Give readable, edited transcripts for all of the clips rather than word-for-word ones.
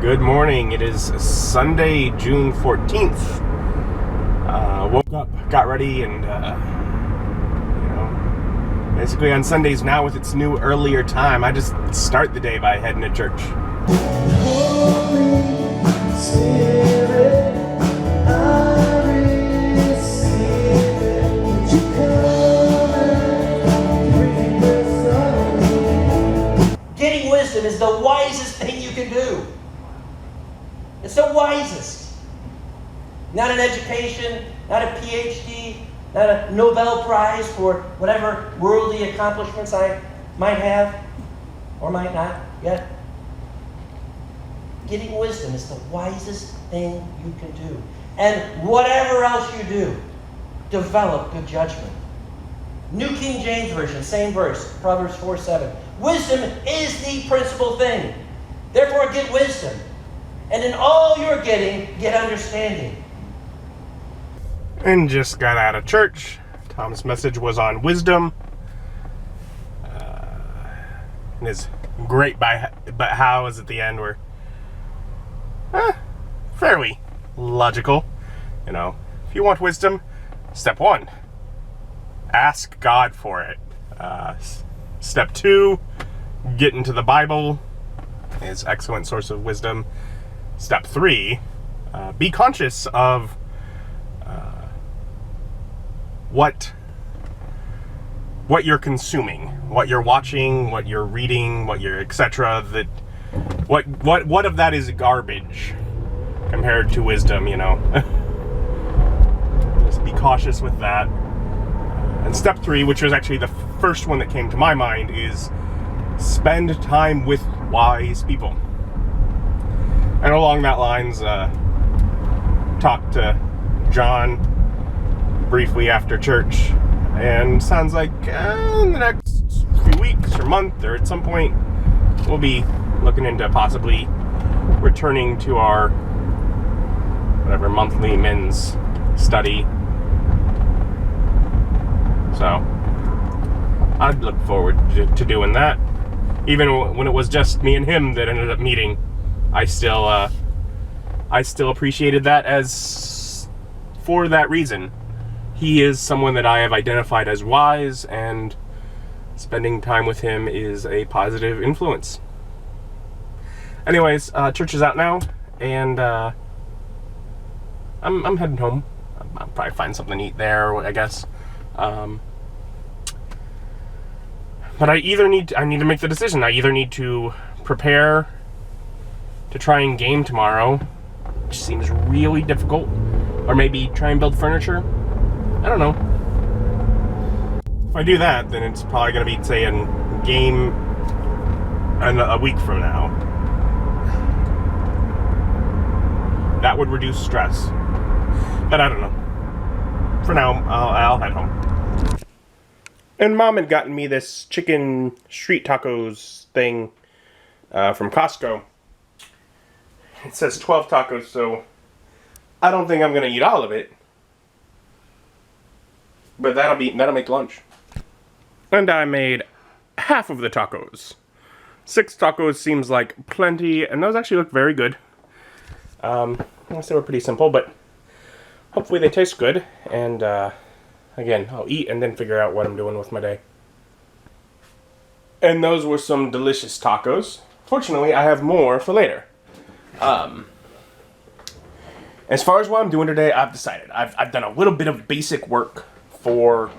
Good morning. It is Sunday, June 14th. Woke up, got ready, and, basically on Sundays now with its new earlier time, I just start the day by heading to church. Getting wisdom is the wisest thing you can do. It's the wisest. Not an education, not a PhD, not a Nobel Prize for whatever worldly accomplishments I might have or might not yet. Getting wisdom is the wisest thing you can do. And whatever else you do, develop good judgment. New King James Version, same verse, Proverbs 4:7. Wisdom is the principal thing. Therefore get wisdom. And in all you're getting, get understanding. And just got out of church. Tom's message was on wisdom. And his great but hows at the end were fairly logical. If you want wisdom, step 1, ask God for it. Step 2, get into the Bible. Is excellent source of wisdom. Step 3, be conscious of what you're consuming, what you're watching, what you're reading, what you're etc. That what of that is garbage compared to wisdom, Just be cautious with that. And step 3, which was actually the first one that came to my mind, is spend time with wise people. And along that lines, talked to John briefly after church, and sounds like in the next few weeks or month or at some point we'll be looking into possibly returning to our monthly men's study. So I'd look forward to doing that. Even when it was just me and him that ended up meeting, I still appreciated that as for that reason. He is someone that I have identified as wise, and spending time with him is a positive influence. Anyways, church is out now, and I'm heading home. I'll probably find something to eat there, I guess. But I need to make the decision. I either need to prepare to try and game tomorrow, which seems really difficult, or maybe try and build furniture. I don't know. If I do that, then it's probably going to be, say, a game a week from now. That would reduce stress. But I don't know. For now, I'll head home. And Mom had gotten me this chicken street tacos thing from Costco. It says 12 tacos, so I don't think I'm going to eat all of it. But that'll make lunch. And I made half of the tacos. 6 tacos seems like plenty, and those actually look very good. I guess they were pretty simple, but hopefully they taste good. And again, I'll eat and then figure out what I'm doing with my day. And those were some delicious tacos. Fortunately, I have more for later. As far as what I'm doing today, I've decided. I've done a little bit of basic work for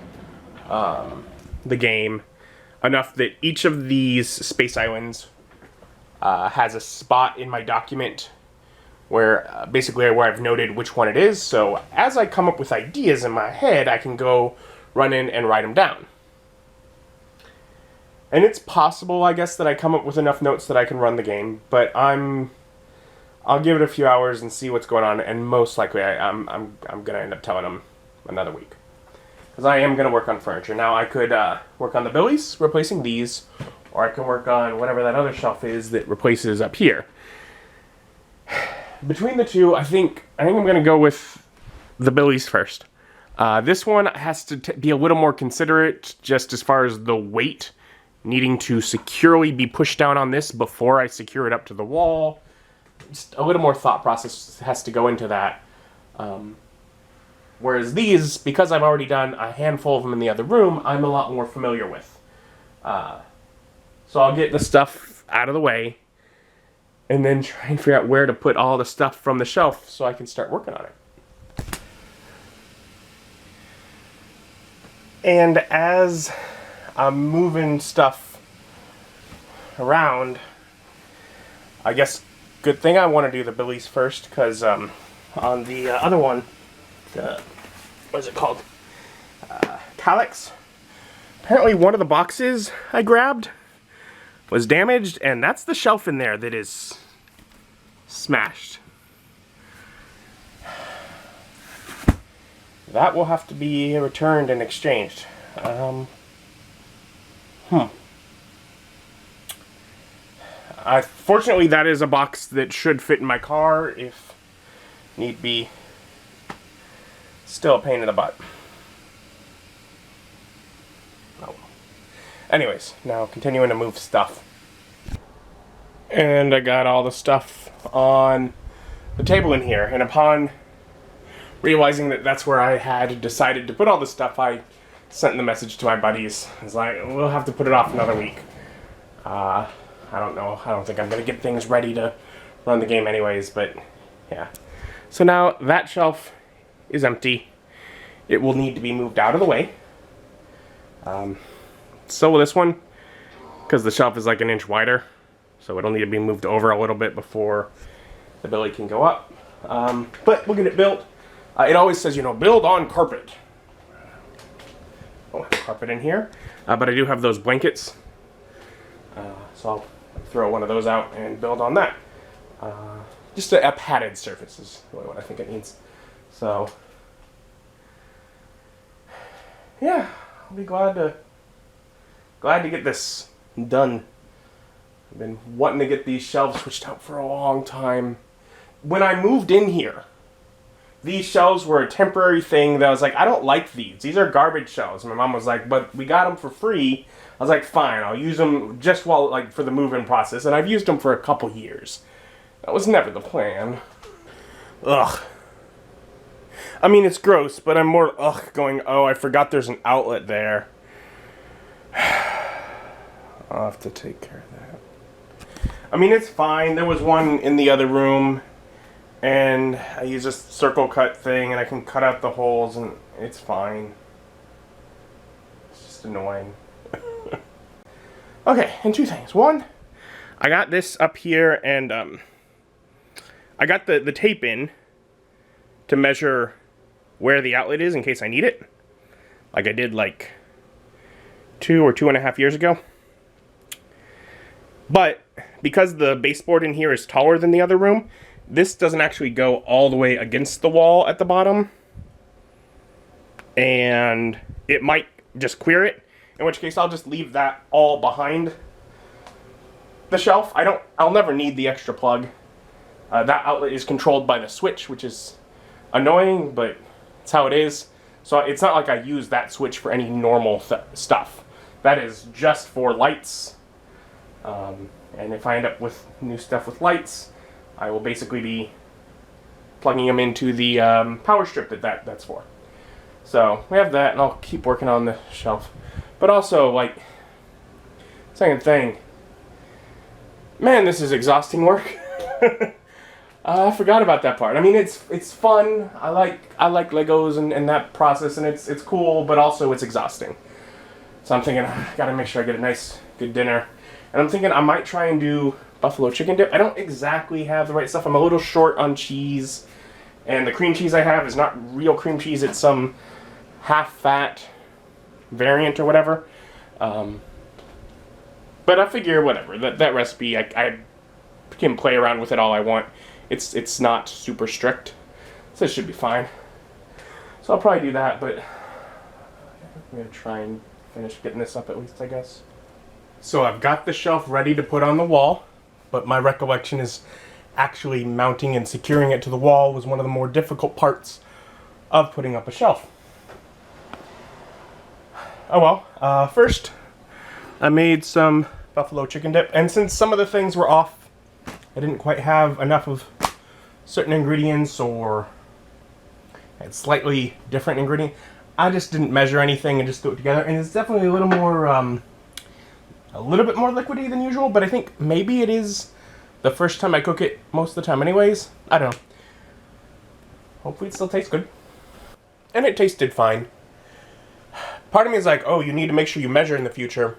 the game, enough that each of these space islands has a spot in my document where basically where I've noted which one it is. So as I come up with ideas in my head, I can go run in and write them down. And it's possible, I guess, that I come up with enough notes that I can run the game, but I'll give it a few hours and see what's going on, and most likely I'm gonna end up telling them another week. Because I am going to work on furniture. Now, I could work on the billies, replacing these, or I can work on whatever that other shelf is that replaces up here. Between the two, I think I'm going to go with the billies first. This one has to be a little more considerate, just as far as the weight needing to securely be pushed down on this before I secure it up to the wall. just a little more thought process has to go into that. Whereas these, because I've already done a handful of them in the other room, I'm a lot more familiar with. So I'll get the stuff out of the way and then try and figure out where to put all the stuff from the shelf so I can start working on it. And as I'm moving stuff around, I guess good thing I want to do the Billies first, because on the other one, what is it called? Calyx. Apparently one of the boxes I grabbed was damaged, and that's the shelf in there that is smashed. That will have to be returned and exchanged. Fortunately, that is a box that should fit in my car if need be. Still a pain in the butt. Oh. Anyways, now continuing to move stuff. And I got all the stuff on the table in here, and upon realizing that that's where I had decided to put all the stuff, I sent the message to my buddies. I was like, we'll have to put it off another week. I don't know. I don't think I'm going to get things ready to run the game anyways, but yeah. So now that shelf is empty. It will need to be moved out of the way. So will this one, because the shelf is like an inch wider. So it'll need to be moved over a little bit before the Billy can go up. But we'll get it built. It always says, you know, build on carpet. I don't have carpet in here, but I do have those blankets. So I'll throw one of those out and build on that. Just a padded surface is really what I think it needs. So, yeah, I'll be glad to get this done. I've been wanting to get these shelves switched out for a long time. When I moved in here, these shelves were a temporary thing that I was like, I don't like these. These are garbage shelves. My mom was like, but we got them for free. I was like, fine, I'll use them just while, like, for the move-in process. And I've used them for a couple years. That was never the plan. Ugh. I mean, it's gross, but I'm more, going, oh, I forgot there's an outlet there. I'll have to take care of that. I mean, it's fine. There was one in the other room, and I use a circle cut thing, and I can cut out the holes, and it's fine. It's just annoying. Okay, and two things. One, I got this up here, and I got the tape in to measure where the outlet is in case I need it. Like I did like 2 or 2.5 years ago. But because the baseboard in here is taller than the other room, this doesn't actually go all the way against the wall at the bottom. And it might just clear it, in which case I'll just leave that all behind the shelf. I'll never need the extra plug. That outlet is controlled by the switch, which is annoying, but it's how it is. So it's not like I use that switch for any normal stuff. That is just for lights. And if I end up with new stuff with lights, I will basically be plugging them into the power strip that's for. So we have that, and I'll keep working on the shelf. But also, like, second thing, man, this is exhausting work. I forgot about that part. I mean, it's fun. I like Legos and that process, and it's cool, but also it's exhausting. So I'm thinking, I gotta make sure I get a nice, good dinner. And I'm thinking I might try and do buffalo chicken dip. I don't exactly have the right stuff. I'm a little short on cheese, and the cream cheese I have is not real cream cheese. It's some half-fat variant or whatever. But I figure, whatever, that recipe, I can play around with it all I want. It's not super strict, so it should be fine. So I'll probably do that, but I'm going to try and finish getting this up at least, I guess. So I've got the shelf ready to put on the wall, but my recollection is actually mounting and securing it to the wall was one of the more difficult parts of putting up a shelf. Oh well, first I made some buffalo chicken dip, and since some of the things were off I didn't quite have enough of certain ingredients, or had slightly different ingredient. I just didn't measure anything and just threw it together. And it's definitely a little more, a little bit more liquidy than usual, but I think maybe it is the first time I cook it most of the time anyways. I don't know. Hopefully it still tastes good. And it tasted fine. Part of me is like, oh, you need to make sure you measure in the future,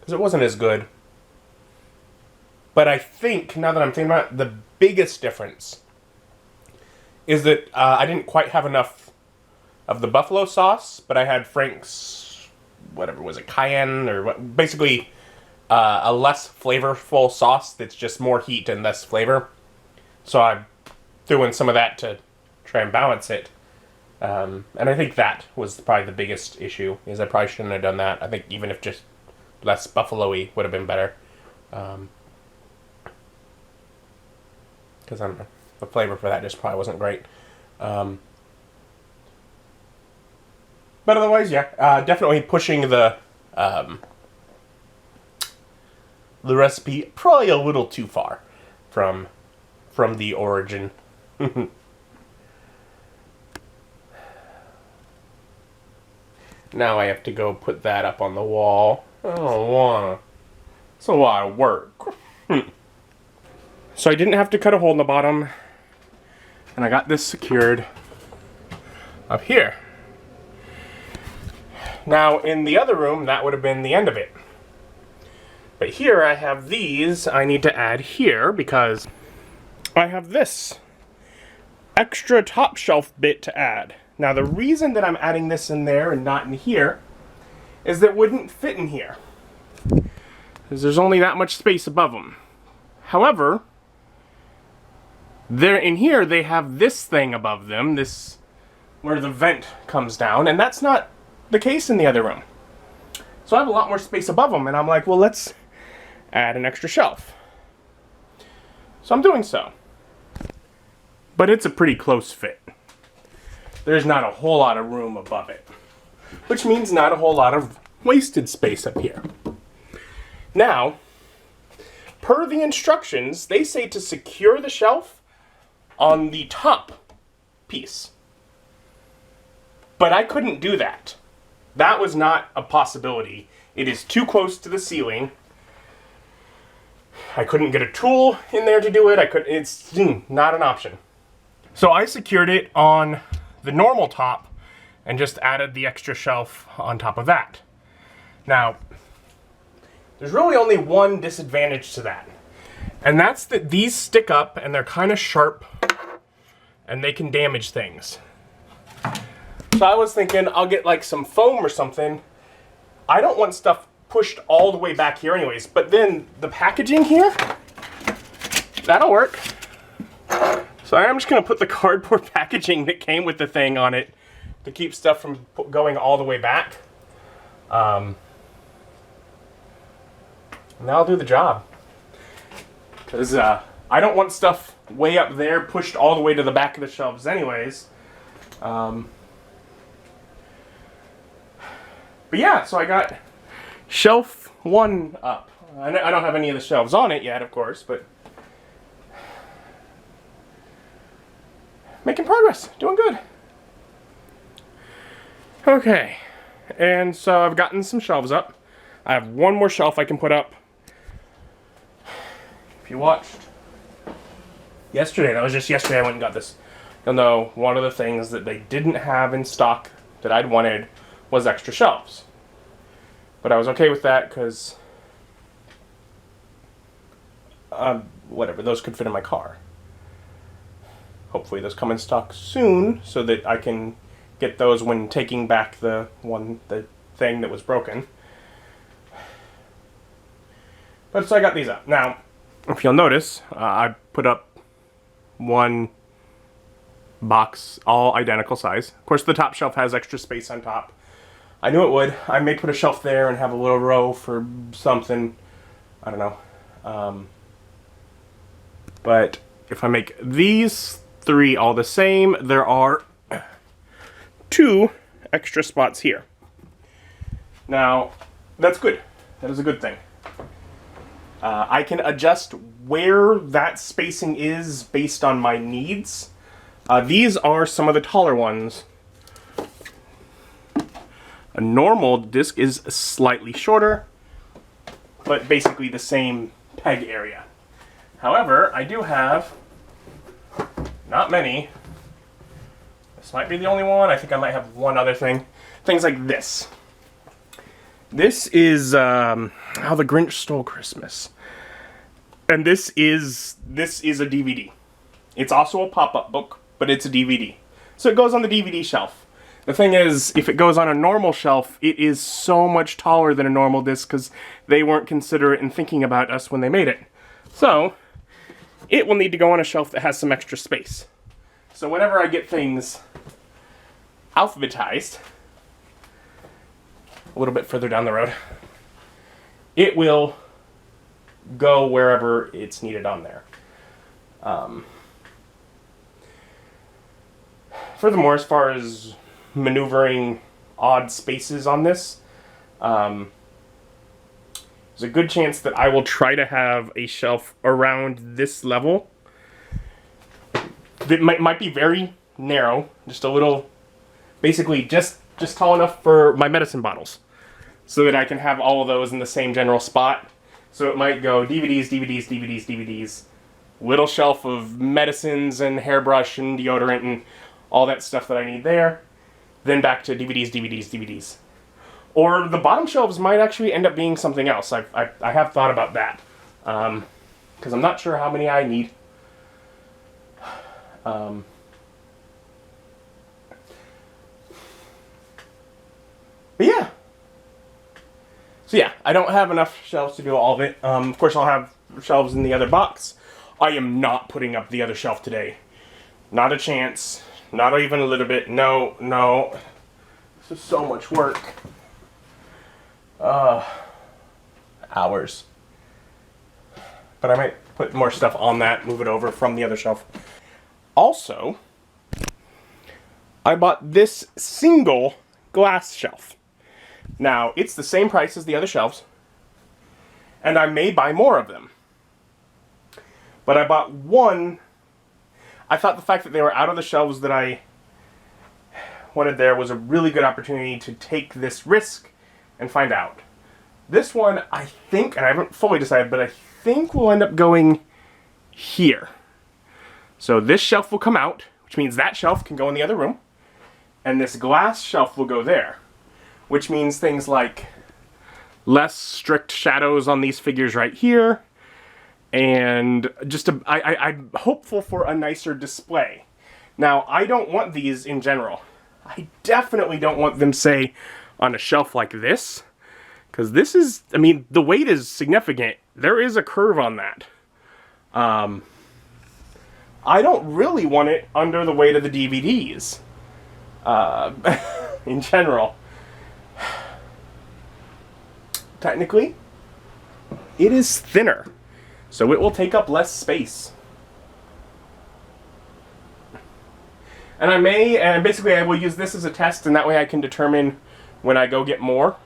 because it wasn't as good. But I think, now that I'm thinking about it, the biggest difference is that I didn't quite have enough of the buffalo sauce, but I had Frank's, whatever was it, cayenne, or what, basically a less flavorful sauce that's just more heat and less flavor. So I threw in some of that to try and balance it. And I think that was probably the biggest issue, is I probably shouldn't have done that. I think even if just less buffalo-y would have been better. Because I don't know, the flavor for that just probably wasn't great. But otherwise, yeah, definitely pushing the recipe probably a little too far from the origin. Now I have to go put that up on the wall. I don't wanna. It's a lot of work. So I didn't have to cut a hole in the bottom, and I got this secured up here. Now in the other room, that would have been the end of it. But here I have these I need to add here, because I have this extra top shelf bit to add. Now the reason that I'm adding this in there and not in here is that it wouldn't fit in here, because there's only that much space above them. However, there in here they have this thing above them, this where the vent comes down, and that's not the case in the other room. So I have a lot more space above them, and I'm like, well, let's add an extra shelf. So I'm doing so. But it's a pretty close fit. There's not a whole lot of room above it, which means not a whole lot of wasted space up here. Now, per the instructions, they say to secure the shelf on the top piece. But I couldn't do that. That was not a possibility. It is too close to the ceiling. I couldn't get a tool in there to do it. It's not an option. So I secured it on the normal top and just added the extra shelf on top of that. Now, there's really only one disadvantage to that. And that's that these stick up and they're kind of sharp and they can damage things. So I was thinking I'll get like some foam or something. I don't want stuff pushed all the way back here anyways, but then the packaging here, that'll work. So I'm just gonna put the cardboard packaging that came with the thing on it to keep stuff from going all the way back. And that'll do the job. Because I don't want stuff way up there pushed all the way to the back of the shelves anyways. But yeah, so I got shelf 1 up. I don't have any of the shelves on it yet, of course, but making progress, doing good. Okay, and so I've gotten some shelves up. I have one more shelf I can put up. If you watched yesterday, that was just yesterday I went and got this. You'll know one of the things that they didn't have in stock that I'd wanted was extra shelves. But I was okay with that because whatever, those could fit in my car. Hopefully those come in stock soon so that I can get those when taking back the thing that was broken. But so I got these up. Now, if you'll notice, I put up one box, all identical size. Of course, the top shelf has extra space on top. I knew it would. I may put a shelf there and have a little row for something. I don't know. But if I make these 3 all the same, there are 2 extra spots here. Now, that's good. That is a good thing. I can adjust where that spacing is based on my needs. These are some of the taller ones. A normal disc is slightly shorter, but basically the same peg area. However, I do have not many. This might be the only one. I think I might have one other thing. Things like this. This is How the Grinch Stole Christmas. And this is a DVD. It's also a pop-up book, but it's a DVD. So it goes on the DVD shelf. The thing is, if it goes on a normal shelf, it is so much taller than a normal disc because they weren't considerate in thinking about us when they made it. So it will need to go on a shelf that has some extra space. So whenever I get things alphabetized, a little bit further down the road, it will go wherever it's needed on there. Furthermore, as far as maneuvering odd spaces on this, there's a good chance that I will try to have a shelf around this level. That might be very narrow, just a little, basically just tall enough for my medicine bottles, so that I can have all of those in the same general spot. So it might go DVDs, DVDs, DVDs, DVDs, little shelf of medicines and hairbrush and deodorant and all that stuff that I need there. Then back to DVDs, DVDs, DVDs. Or the bottom shelves might actually end up being something else. I have thought about that. Because I'm not sure how many I need. But yeah. So yeah, I don't have enough shelves to do all of it. Of course, I'll have shelves in the other box. I am not putting up the other shelf today. Not a chance. Not even a little bit. No, no. This is so much work. Hours. But I might put more stuff on that, move it over from the other shelf. Also, I bought this single glass shelf. Now, it's the same price as the other shelves, and I may buy more of them. But I bought one. I thought the fact that they were out of the shelves that I wanted there was a really good opportunity to take this risk and find out. This one, I think, and I haven't fully decided, but I think will end up going here. So this shelf will come out, which means that shelf can go in the other room, and this glass shelf will go there, which means things like less strict shadows on these figures right here, and just I'm hopeful for a nicer display. Now, I don't want these in general. I definitely don't want them, say, on a shelf like this, because this is, I mean, the weight is significant. There is a curve on that. I don't really want it under the weight of the DVDs, in general. Technically, it is thinner, so it will take up less space. And basically I will use this as a test, and that way I can determine when I go get more.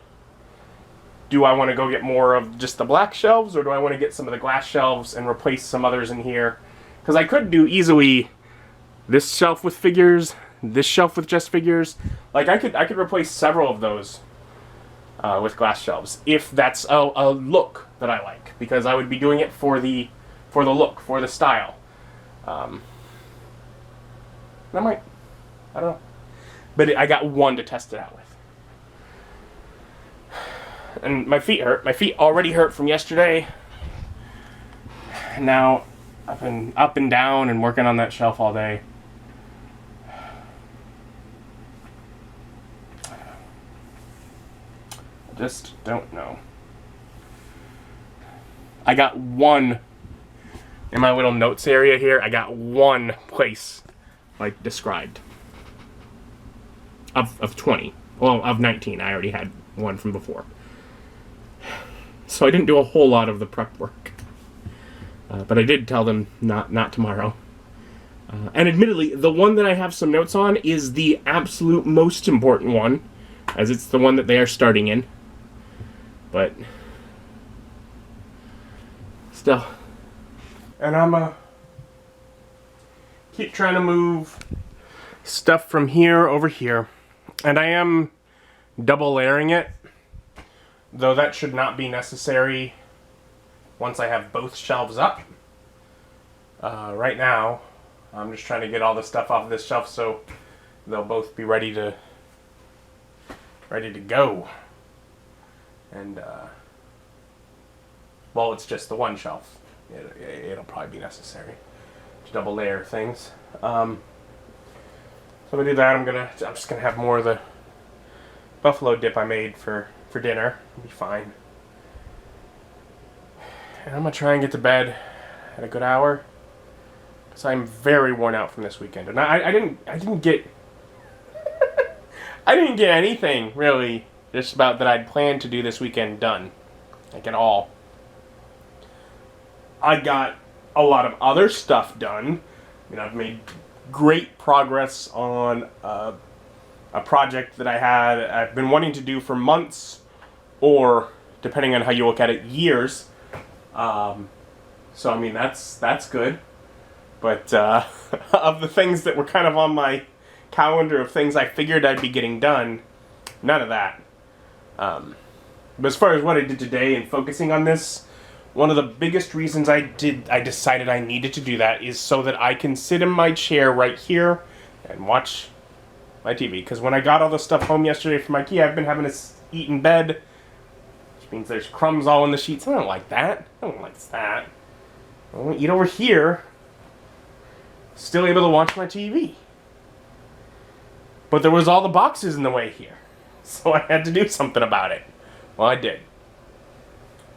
Do I want to go get more of just the black shelves, or do I want to get some of the glass shelves and replace some others in here? Because I could do easily this shelf with figures, this shelf with just figures. Like I could replace several of those with glass shelves, if that's a look that I like, because I would be doing it for the look, for the style. I don't know. But I got one to test it out with. And my feet hurt. My feet already hurt from yesterday. And now I've been up and down and working on that shelf all day. I just don't know. I got one in my little notes area here. I got one place like described of 20. Well, of 19. I already had one from before. So I didn't do a whole lot of the prep work. But I did tell them not tomorrow. And admittedly, the one that I have some notes on is the absolute most important one, as it's the one that they are starting in. But Still. And I'm keep trying to move stuff from here over here. And I am double layering it, though that should not be necessary once I have both shelves up. Right now, I'm just trying to get all the stuff off of this shelf so they'll both be ready to go. And well, it's just the one shelf. It'll probably be necessary to double layer things. So I'm gonna do that. I'm just gonna have more of the buffalo dip I made for dinner. It'll be fine. And I'm gonna try and get to bed at a good hour, because I'm very worn out from this weekend. And I didn't get I didn't get anything really just about that I'd planned to do this weekend done, like at all. I got a lot of other stuff done. I mean, I've made great progress on a project that I've been wanting to do for months, or depending on how you look at it, years. So I mean, that's good. But of the things that were kind of on my calendar of things I figured I'd be getting done, none of that. But as far as what I did today and focusing on this, one of the biggest reasons I decided I needed to do that is so that I can sit in my chair right here and watch my TV. Because when I got all the stuff home yesterday from IKEA, I've been having to eat in bed, which means there's crumbs all in the sheets. I don't like that. I don't like that. I want to eat over here, still able to watch my TV. But there was all the boxes in the way here, so I had to do something about it. Well, I did.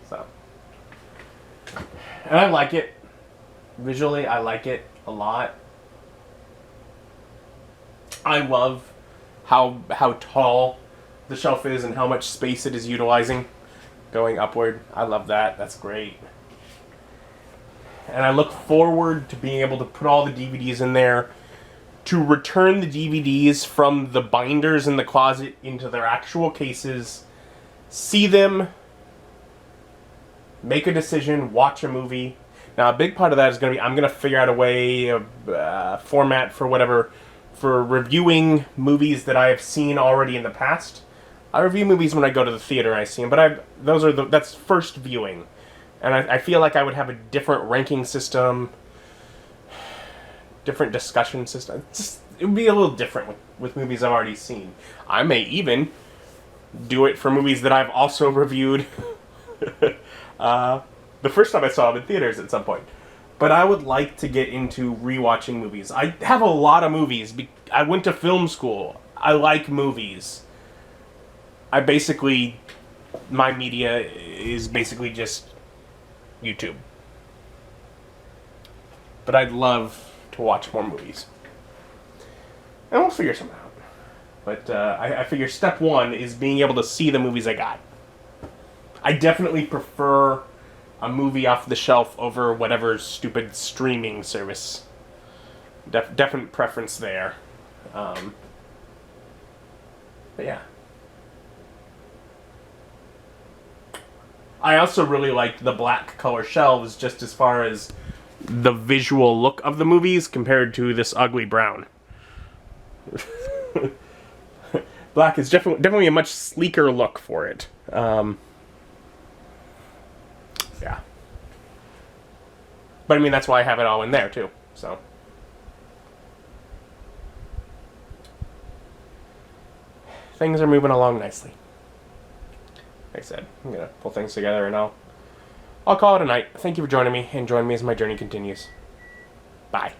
So, and I like it. Visually, I like it a lot. I love how tall the shelf is and how much space it is utilizing going upward. I love that. That's great. And I look forward to being able to put all the DVDs in there, to return the DVDs from the binders in the closet into their actual cases, see them, make a decision, watch a movie. Now, a big part of that is going to be, I'm going to figure out a way, a format for whatever, for reviewing movies that I have seen already in the past. I review movies when I go to the theater and I see them, but that's first viewing. And I feel like I would have a different ranking system, different discussion system. It would be a little different with movies I've already seen. I may even do it for movies that I've also reviewed the first time I saw them in theaters at some point. But I would like to get into rewatching movies. I have a lot of movies. I went to film school. I like movies. My media is basically just YouTube. But I'd love to watch more movies. And we'll figure something out. But I figure step one is being able to see the movies I got. I definitely prefer a movie off the shelf over whatever stupid streaming service. Definite preference there. But yeah. I also really liked the black color shelves just as far as the visual look of the movies compared to this ugly brown. Black is definitely a much sleeker look for it. Yeah. But I mean, that's why I have it all in there too, so. Things are moving along nicely. Like I said, I'm gonna pull things together and I'll call it a night. Thank you for joining me, and join me as my journey continues. Bye.